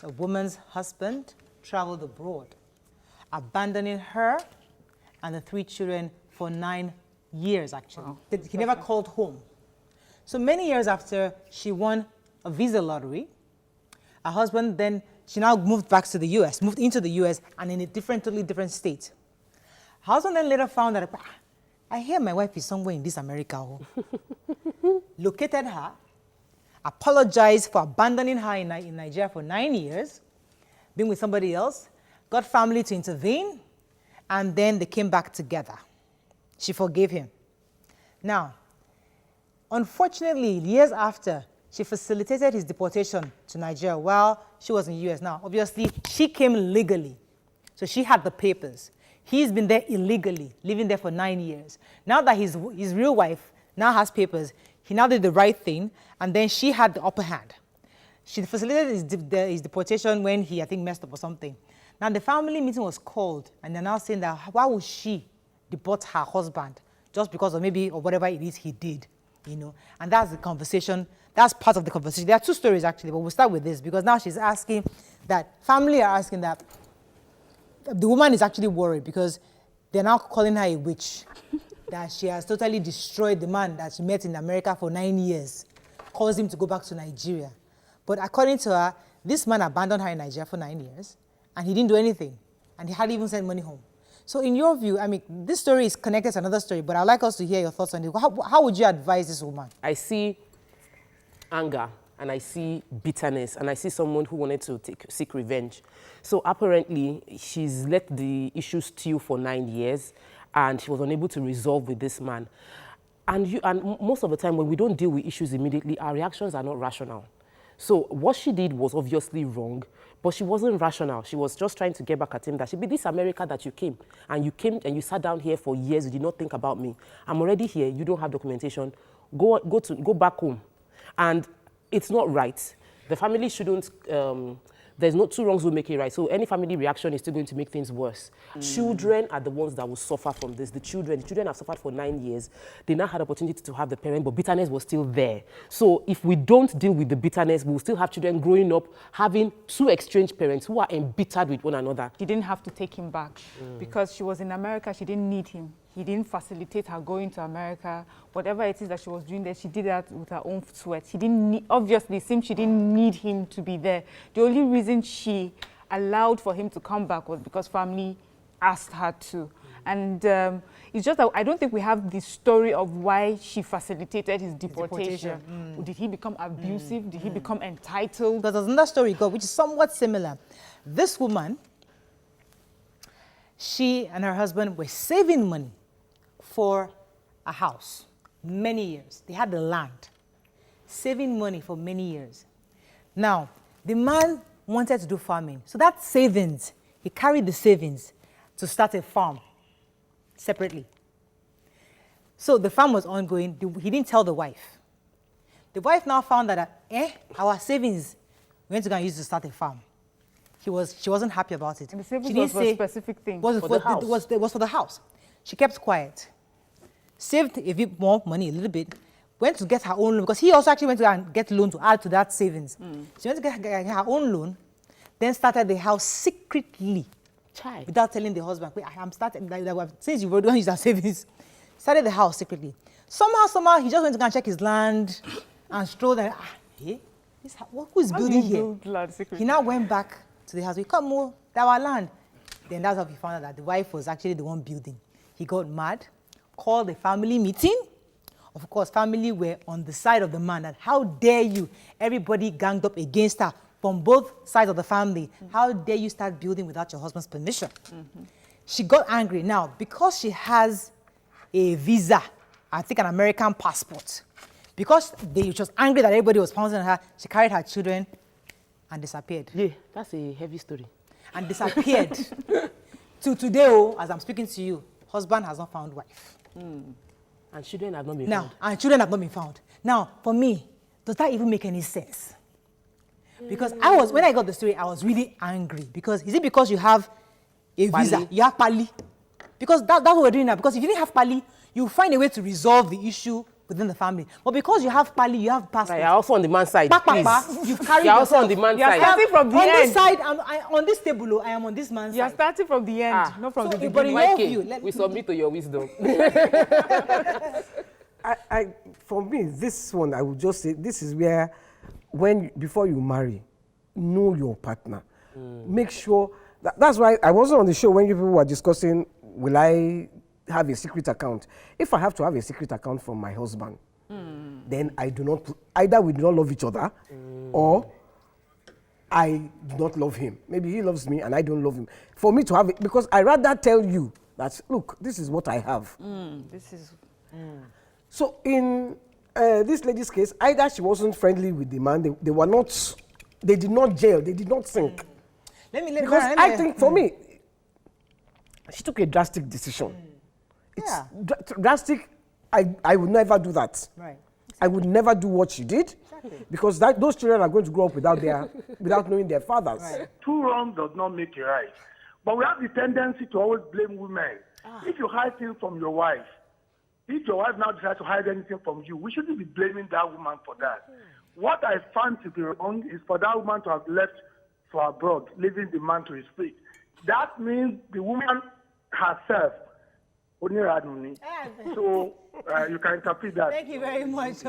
A woman's husband traveled abroad, abandoning her and the 3 children for 9 years, actually. Wow. He never called home. So many years after she won a visa lottery, her husband then, she now moved back to the US, moved into the US and in a totally different state. Her husband then later found that, I hear my wife is somewhere in this America. Located her, apologized for abandoning her in Nigeria for 9 years, being with somebody else, got family to intervene, and then they came back together. She forgave him. Now, unfortunately, years after, she facilitated his deportation to Nigeria while she was in the US. Now, obviously, she came legally, so she had the papers. He's been there illegally, living there for 9 years. Now that his real wife now has papers, he now did the right thing, and then she had the upper hand. She facilitated his deportation when he, I think, messed up or something. Now, the family meeting was called, and they're now saying that why would she deport her husband just because of maybe or whatever it is he did, you know? And that's the conversation. That's part of the conversation. There are 2 stories, actually, but we'll start with this because now she's asking that, family are asking that the woman is actually worried because they're now calling her a witch, that she has totally destroyed the man that she met in America for 9 years, caused him to go back to Nigeria. But according to her, this man abandoned her in Nigeria for 9 years, and he didn't do anything, and he hardly even sent money home. So in your view, I mean, this story is connected to another story, but I'd like us to hear your thoughts on it. How would you advise this woman? I see anger, and I see bitterness, and I see someone who wanted to seek revenge. So apparently, she's let the issue stew for 9 years, and she was unable to resolve with this man. And most of the time, when we don't deal with issues immediately, our reactions are not rational. So what she did was obviously wrong, but she wasn't rational. She was just trying to get back at him that, this America that you came and you sat down here for years, you did not think about me. I'm already here, you don't have documentation. Go back home. And it's not right. The family shouldn't, there's no 2 wrongs will make it right. So any family reaction is still going to make things worse. Children are the ones that will suffer from this. The children have suffered for 9 years. They now had opportunity to have the parent, but bitterness was still there. So if we don't deal with the bitterness, we'll still have children growing up having 2 estranged parents who are embittered with one another. She didn't have to take him back because she was in America. She didn't need him. He didn't facilitate her going to America. Whatever it is that she was doing there, she did that with her own sweat. She didn't need, obviously, since she didn't need him to be there. The only reason she allowed for him to come back was because family asked her to. And it's just that I don't think we have the story of why she facilitated his deportation. Did he become abusive? Did he become entitled? Because there's another story, which is somewhat similar. This woman, she and her husband were saving money for a house, many years. They had the land, saving money for many years. Now, the man wanted to do farming. So that savings, he carried the savings to start a farm separately. So the farm was ongoing. He didn't tell the wife. The wife now found that, our savings, we went to go and use to start a farm. She wasn't happy about it. And the savings was for a specific thing. Was for the house. She kept quiet. Saved a bit more money, a little bit. Went to get her own loan, because he also actually went to go and get loan to add to that savings. She went to get her own loan, then started the house secretly, without telling the husband, wait, I'm starting, since you've already used our savings, started the house secretly. Somehow, he just went to go and check his land and strolled and, who is building here? He now went back to the house. We come more, that our land. Then that's how he found out that the wife was actually the one building. He got mad, called a family meeting. Of course, family were on the side of the man. And how dare you? Everybody ganged up against her from both sides of the family. How dare you start building without your husband's permission? She got angry. Now, because she has a visa, I think an American passport, because she was angry that everybody was pouncing on her, she carried her children and disappeared. Yeah, that's a heavy story. And disappeared. Till today, as I'm speaking to you, husband has not found wife. And children have not been found. And children have not been found. Now, for me, does that even make any sense? Because when I got the story, I was really angry. Because, is it because you have a visa, you have Pali? Because that's what we're doing now. Because if you didn't have Pali, you find a way to resolve the issue within the family. But because you have pali, you have passport. You're also on the man's side, Back, please. you've carried You're also on yourself. the man's You're side. starting from the on end. this side, on this table, oh, I am on this man's You're side. starting from the end, not from the but beginning. in your YK, view, we submit to your wisdom. For me, this one, I would just say, this is where, before you marry, know your partner. Make sure, that's why I wasn't on the show when you people were discussing, will I have a secret account? If I have to have a secret account from my husband, then I do not, either we do not love each other, or I do not love him. Maybe he loves me and I don't love him. For me to have it, because I rather tell you that, look, this is what I have. This is... So in this lady's case, either she wasn't friendly with the man, they were not, they did not gel, they did not sync. Because I think for me, she took a drastic decision. It's drastic. I would never do that. Right. I would never do what she did, because those children are going to grow up without knowing their fathers. Right. Two wrongs does not make a right. But we have the tendency to always blame women. If you hide things from your wife, if your wife now decides to hide anything from you, we shouldn't be blaming that woman for that. What I find to be wrong is for that woman to have left for abroad, leaving the man to his fate. That means the woman herself, so you can interpret that. Thank you very much.